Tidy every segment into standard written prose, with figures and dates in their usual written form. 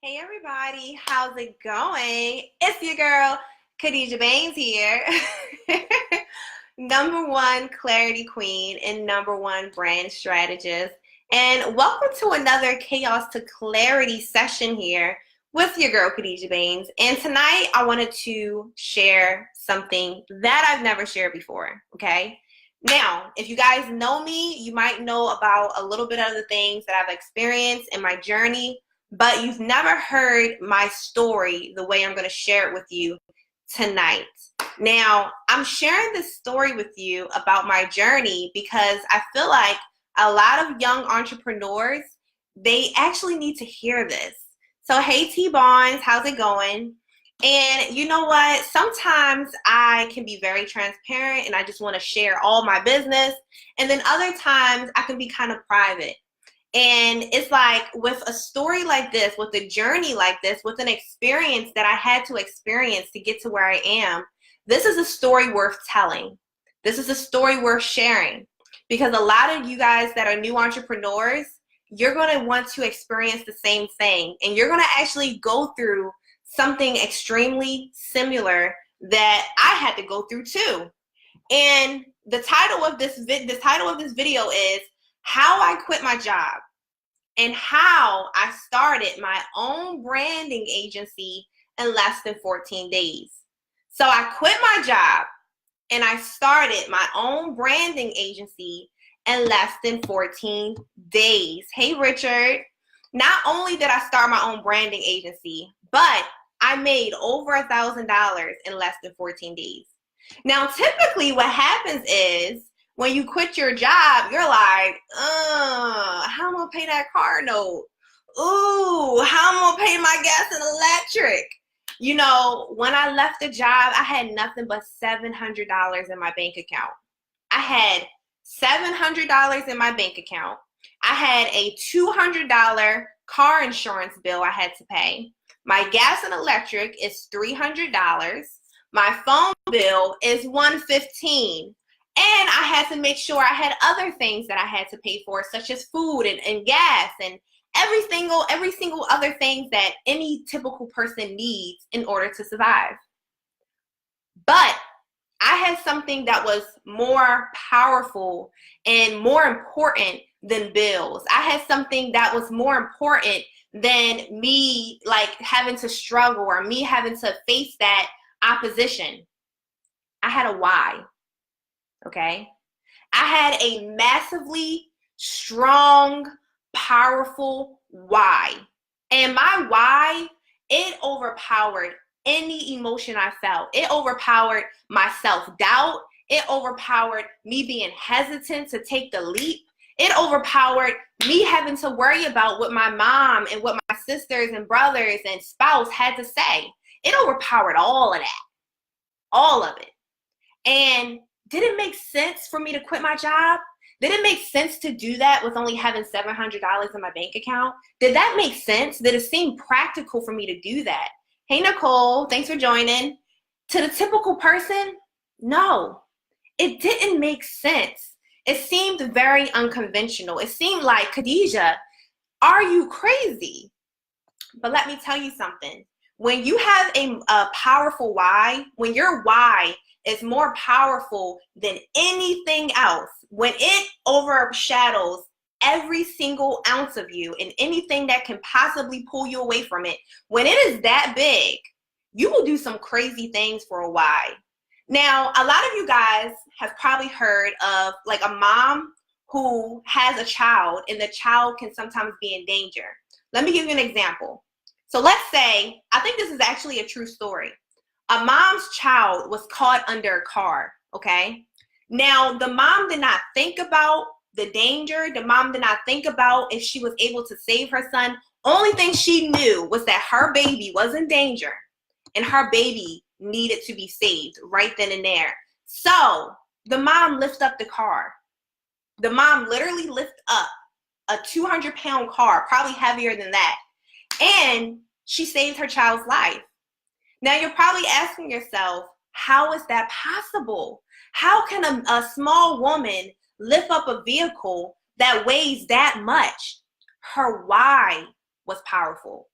Hey everybody, how's it going? It's your girl, Khadijah Baines here. Number one clarity queen and number one brand strategist. And welcome to another Chaos to Clarity session here with your girl, Khadijah Baines. And tonight I wanted to share something that I've never shared before, okay? Now, if you guys know me, you might know about a little bit of the things that I've experienced in my journey, but you've never heard my story the way I'm going to share it with you tonight. Now, I'm sharing this story with you about my journey because I feel like a lot of young entrepreneurs, they actually need to hear this. So, hey T Bonds, how's it going? And you know what? Sometimes I can be very transparent and I just want to share all my business. And then other times I can be kind of private. And it's like with a story like this, with a journey like this, with an experience that I had to experience to get to where I am, this is a story worth telling. This is a story worth sharing because a lot of you guys that are new entrepreneurs, you're going to want to experience the same thing. And you're going to actually go through something extremely similar that I had to go through too. And the title of this video is How I Quit My Job and How I Started My Own Branding Agency in Less Than 14 Days. So I quit my job and I started my own branding agency in less than 14 days. Hey, Richard. Not only did I start my own branding agency, but I made over $1,000 in less than 14 days. Now, typically what happens is when you quit your job, you're like, how am I gonna pay that car note? Ooh, how am I gonna pay my gas and electric? You know, when I left the job, I had nothing but $700 in my bank account. I had $700 in my bank account. I had a $200 car insurance bill I had to pay. My gas and electric is $300. My phone bill is $115. And I had to make sure I had other things that I had to pay for, such as food and gas and every single other thing that any typical person needs in order to survive. But I had something that was more powerful and more important than bills. I had something that was more important than me like having to struggle or me having to face that opposition. I had a why. Okay? I had a massively strong, powerful why. And my why, it overpowered any emotion I felt. It overpowered my self-doubt. It overpowered me being hesitant to take the leap. It overpowered me having to worry about what my mom and what my sisters and brothers and spouse had to say. It overpowered all of that. All of it. And did it make sense for me to quit my job? Did it make sense to do that with only having $700 in my bank account? Did that make sense? Did it seem practical for me to do that? Hey, Nicole, thanks for joining. To the typical person, no, it didn't make sense. It seemed very unconventional. It seemed like, Khadijah, are you crazy? But let me tell you something. When you have a powerful why, when your why is more powerful than anything else, when it overshadows every single ounce of you and anything that can possibly pull you away from it, when it is that big, you will do some crazy things for a why. Now, a lot of you guys have probably heard of like a mom who has a child and the child can sometimes be in danger. Let me give you an example. So let's say, I think this is actually a true story. A mom's child was caught under a car, okay? Now, the mom did not think about the danger. The mom did not think about if she was able to save her son. Only thing she knew was that her baby was in danger and her baby needed to be saved right then and there. So the mom lifted up the car. The mom literally lifted up a 200-pound car, probably heavier than that, and she saved her child's life. Now you're probably asking yourself, how is that possible? How can a small woman lift up a vehicle that weighs that much? Her why was powerful.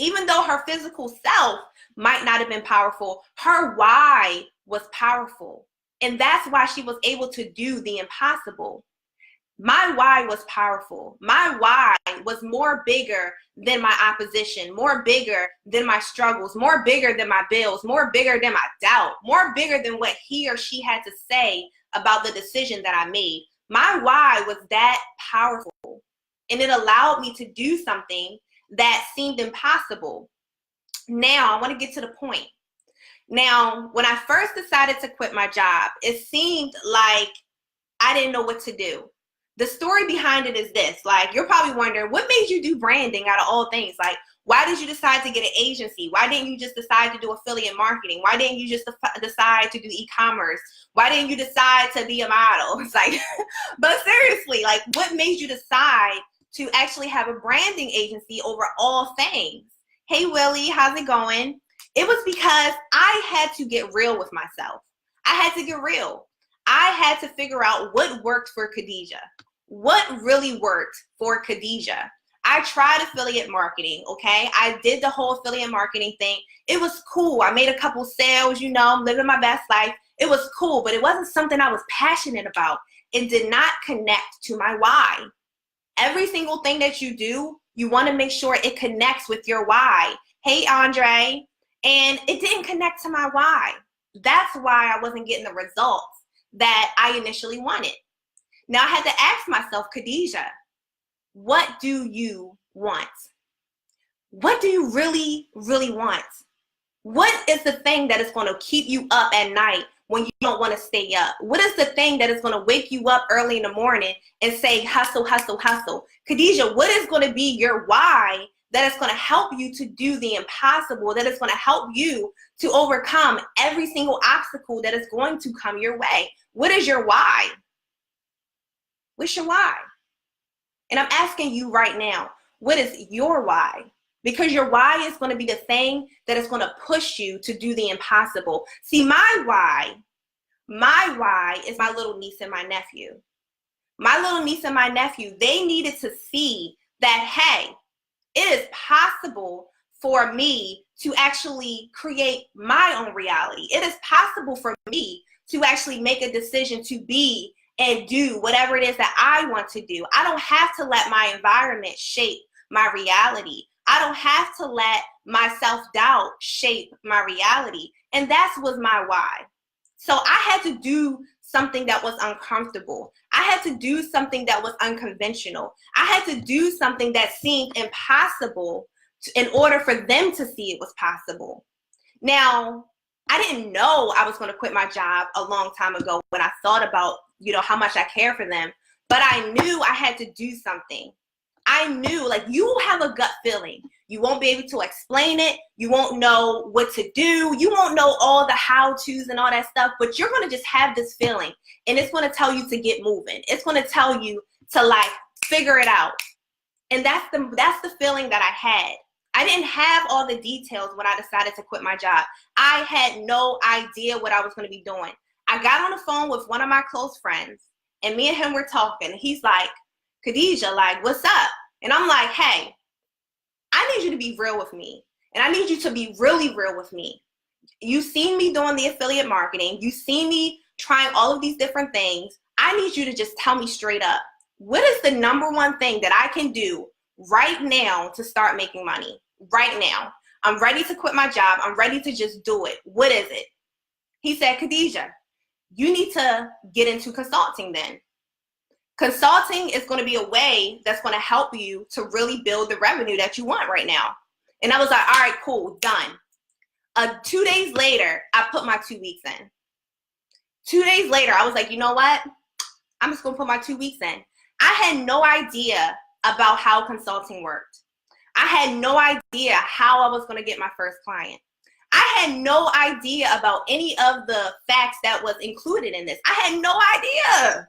Even though her physical self might not have been powerful, her why was powerful. And that's why she was able to do the impossible. My why was powerful. My why was more bigger than my opposition, more bigger than my struggles, more bigger than my bills, more bigger than my doubt, more bigger than what he or she had to say about the decision that I made. My why was that powerful, and it allowed me to do something that seemed impossible. Now, I want to get to the point. Now, when I first decided to quit my job, it seemed like I didn't know what to do. The story behind it is this. Like, you're probably wondering, what made you do branding out of all things? Like, why did you decide to get an agency? Why didn't you just decide to do affiliate marketing? Why didn't you just decide to do e-commerce? Why didn't you decide to be a model? It's like, but seriously, like, what made you decide to actually have a branding agency over all things? Hey, Willie, how's it going? It was because I had to get real with myself. I had to get real. I had to figure out what worked for Khadijah. What really worked for Khadijah? I tried affiliate marketing, okay? I did the whole affiliate marketing thing. It was cool. I made a couple sales, you know, I'm living my best life. It was cool, but it wasn't something I was passionate about. It did not connect to my why. Every single thing that you do, you want to make sure it connects with your why. Hey, Andre. And it didn't connect to my why. That's why I wasn't getting the results that I initially wanted. Now I had to ask myself, Khadijah, what do you want? What do you really, really want? What is the thing that is going to keep you up at night when you don't want to stay up? What is the thing that is going to wake you up early in the morning and say, hustle, hustle, hustle? Khadijah, what is going to be your why that is going to help you to do the impossible, that is going to help you to overcome every single obstacle that is going to come your way? What is your why? What's your why? And I'm asking you right now, what is your why? Because your why is going to be the thing that is going to push you to do the impossible. See, my why is my little niece and my nephew. My little niece and my nephew, they needed to see that, hey, it is possible for me to actually create my own reality. It is possible for me to actually make a decision to be and do whatever it is that I want to do. I don't have to let my environment shape my reality. I don't have to let my self-doubt shape my reality. And that was my why. So I had to do something that was uncomfortable. I had to do something that was unconventional. I had to do something that seemed impossible in order for them to see it was possible. Now, I didn't know I was going to quit my job a long time ago when I thought about, you know, how much I care for them, but I knew I had to do something. I knew, like, you have a gut feeling. You won't be able to explain it. You won't know what to do. You won't know all the how-tos and all that stuff, but you're going to just have this feeling, and it's going to tell you to get moving. It's going to tell you to, like, figure it out. And that's the feeling that I had. I didn't have all the details when I decided to quit my job. I had no idea what I was going to be doing. I got on the phone with one of my close friends, and me and him were talking. He's like, Khadijah, like, what's up? And I'm like, hey, I need you to be real with me. And I need you to be really real with me. You've seen me doing the affiliate marketing. You've seen me trying all of these different things. I need you to just tell me straight up, what is the number one thing that I can do right now to start making money? Right now. I'm ready to quit my job. I'm ready to just do it. What is it? He said, Khadijah, you need to get into consulting then. Consulting is going to be a way that's going to help you to really build the revenue that you want right now. And I was like, all right, cool, done. 2 days later, I put my 2 weeks in. 2 days later, I was like, you know what? I'm just going to put my 2 weeks in. I had no idea about how consulting worked. I had no idea how I was going to get my first client. I had no idea about any of the facts that was included in this. I had no idea.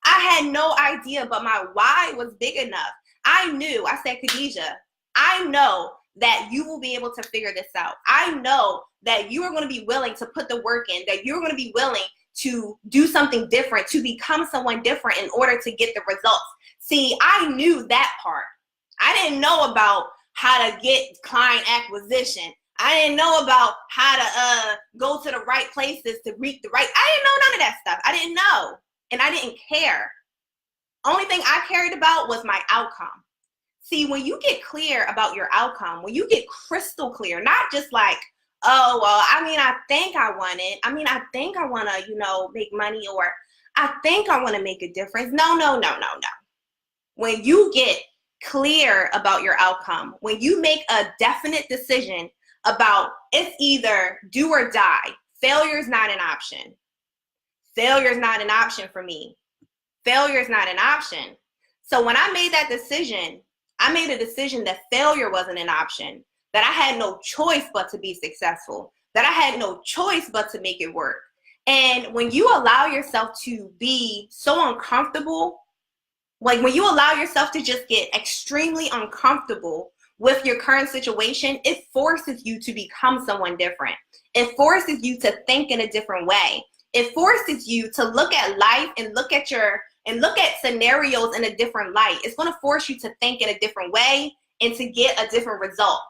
I had no idea, but my why was big enough. I knew, I said, Khadijah, I know that you will be able to figure this out. I know that you are going to be willing to put the work in, that you're going to be willing to do something different, to become someone different in order to get the results. See, I knew that part. I didn't know about how to get client acquisition. I didn't know about how to go to the right places to reach the right. I didn't know none of that stuff. I didn't know, and I didn't care. Only thing I cared about was my outcome. See, when you get clear about your outcome, when you get crystal clear, not just like, oh, well, I mean, I think I want it. I mean, I think I want to, make money, or I think I want to make a difference. No. When you get clear about your outcome, when you make a definite decision about it's either do or die, failure is not an option. Failure is not an option for me. Failure is not an option. So when I made that decision, I made a decision that failure wasn't an option, that I had no choice but to be successful, that I had no choice but to make it work. And when you allow yourself to be so uncomfortable, like when you allow yourself to just get extremely uncomfortable with your current situation, it forces you to become someone different. It forces you to think in a different way. It forces you to look at life and look at scenarios in a different light. It's going to force you to think in a different way and to get a different result.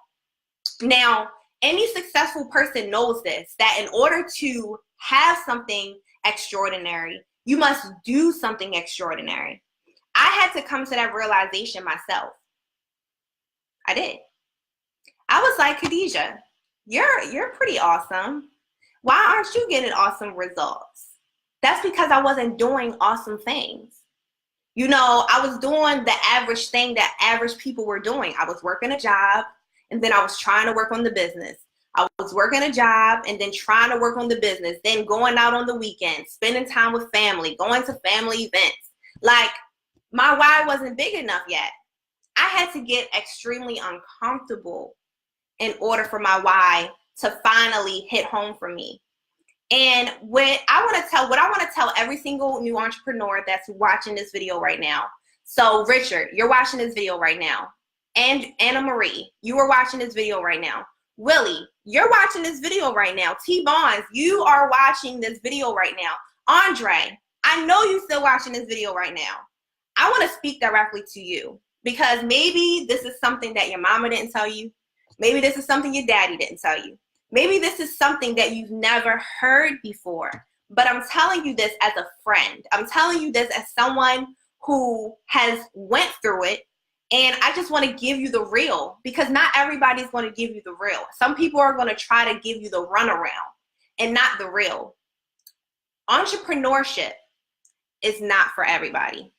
Now, any successful person knows this, that in order to have something extraordinary, you must do something extraordinary. I had to come to that realization myself. I did. I was like, Khadijah, you're pretty awesome. Why aren't you getting awesome results? That's because I wasn't doing awesome things. I was doing the average thing that average people were doing. I was working a job, and then I was trying to work on the business. I was working a job and then trying to work on the business, then going out on the weekends, spending time with family, going to family events. Like, my why wasn't big enough yet. I had to get extremely uncomfortable in order for my why to finally hit home for me. And what I want to tell every single new entrepreneur that's watching this video right now. So Richard, you're watching this video right now. And Anna Marie, you are watching this video right now. Willie, you're watching this video right now. T Bonds, you are watching this video right now. Andre, I know you're still watching this video right now. I want to speak directly to you, because maybe this is something that your mama didn't tell you. Maybe this is something your daddy didn't tell you. Maybe this is something that you've never heard before, but I'm telling you this as a friend. I'm telling you this as someone who has went through it, and I just want to give you the real, because not everybody's going to give you the real. Some people are going to try to give you the runaround and not the real. Entrepreneurship is not for everybody.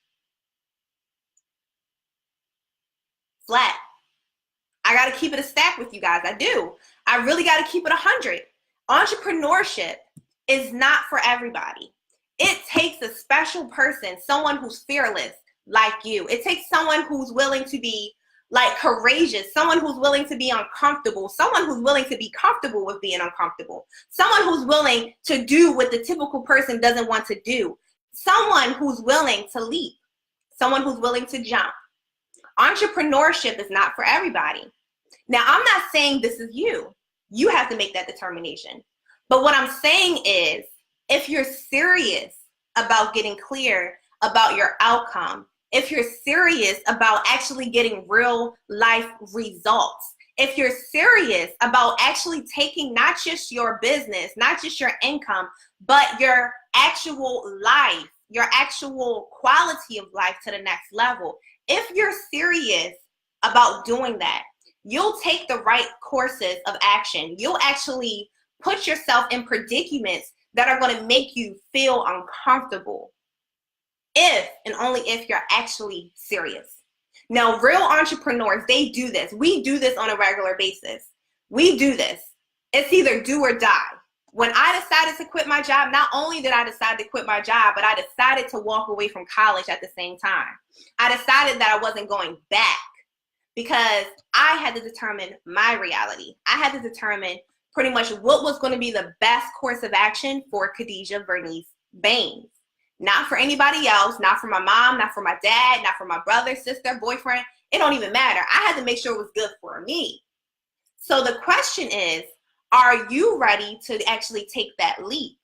Flat. I got to keep it a stack with you guys. I do. I really got to keep it 100. Entrepreneurship is not for everybody. It takes a special person, someone who's fearless like you. It takes someone who's willing to be like courageous, someone who's willing to be uncomfortable, someone who's willing to be comfortable with being uncomfortable, someone who's willing to do what the typical person doesn't want to do, someone who's willing to leap, someone who's willing to jump. Entrepreneurship is not for everybody. Now, I'm not saying this is you. You have to make that determination. But what I'm saying is, if you're serious about getting clear about your outcome, if you're serious about actually getting real life results, if you're serious about actually taking not just your business, not just your income, but your actual life, your actual quality of life to the next level, if you're serious about doing that, you'll take the right courses of action. You'll actually put yourself in predicaments that are going to make you feel uncomfortable, if and only if you're actually serious. Now, real entrepreneurs, they do this. We do this on a regular basis. We do this. It's either do or die. When I decided to quit my job, not only did I decide to quit my job, but I decided to walk away from college at the same time. I decided that I wasn't going back, because I had to determine my reality. I had to determine pretty much what was going to be the best course of action for Khadijah Vernice Baines. Not for anybody else, not for my mom, not for my dad, not for my brother, sister, boyfriend. It don't even matter. I had to make sure it was good for me. So the question is, are you ready to actually take that leap?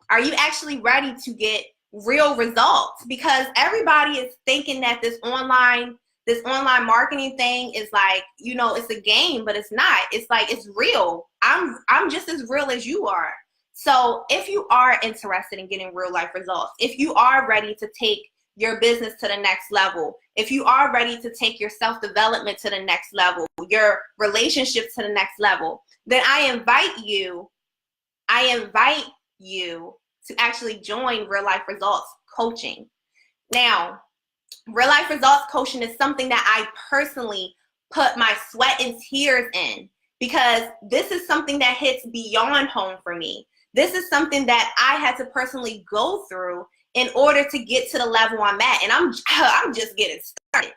Are you actually ready to get real results? Because everybody is thinking that this online this online marketing thing is like, you know, it's a game, but it's not. It's like, it's real. I'm just as real as you are. So if you are interested in getting real life results, if you are ready to take your business to the next level, if you are ready to take your self-development to the next level, your relationships to the next level, then I invite you to actually join Real Life Results Coaching. Now, Real Life Results Coaching is something that I personally put my sweat and tears in, because this is something that hits beyond home for me. This is something that I had to personally go through in order to get to the level I'm at. And I'm just getting started.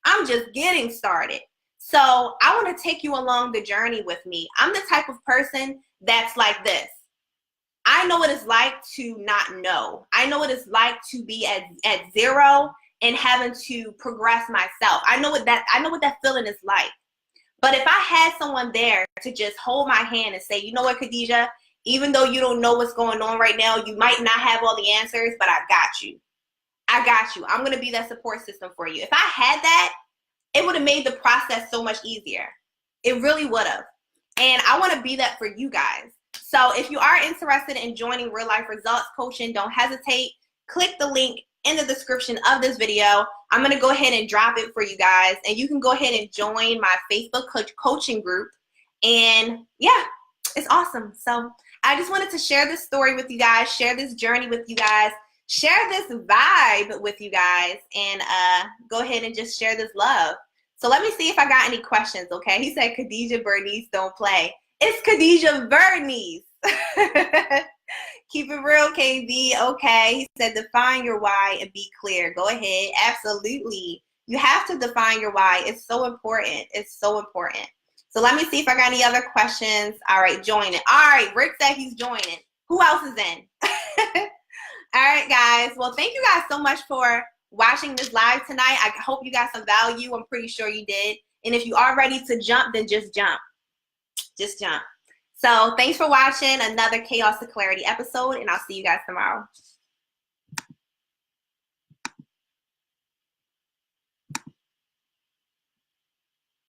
I'm just getting started. So I want to take you along the journey with me. I'm the type of person that's like this. I know what it's like to not know. I know what it's like to be at zero and having to progress myself. I know what that feeling is like. But if I had someone there to just hold my hand and say, you know what, Khadijah, even though you don't know what's going on right now, you might not have all the answers, but I got you. I got you. I'm going to be that support system for you. If I had that, it would have made the process so much easier. It really would have. And I want to be that for you guys. So if you are interested in joining Real Life Results Coaching, don't hesitate. Click the link in the description of this video. I'm going to go ahead and drop it for you guys. And you can go ahead and join my Facebook coaching group. And yeah, it's awesome. So I just wanted to share this story with you guys, share this journey with you guys, share this vibe with you guys, and go ahead and just share this love. So let me see if I got any questions, okay? He said, Khadijah Bernice, don't play. It's Khadijah Bernice. Keep it real, KB. Okay. He said, define your why and be clear. Go ahead. Absolutely. You have to define your why. It's so important. It's so important. So let me see if I got any other questions. All right, join it. All right, Rick said he's joining. Who else is in? All right, guys. Well, thank you guys so much for watching this live tonight. I hope you got some value. I'm pretty sure you did. And if you are ready to jump, then just jump. Just jump. So thanks for watching another Chaos to Clarity episode, and I'll see you guys tomorrow.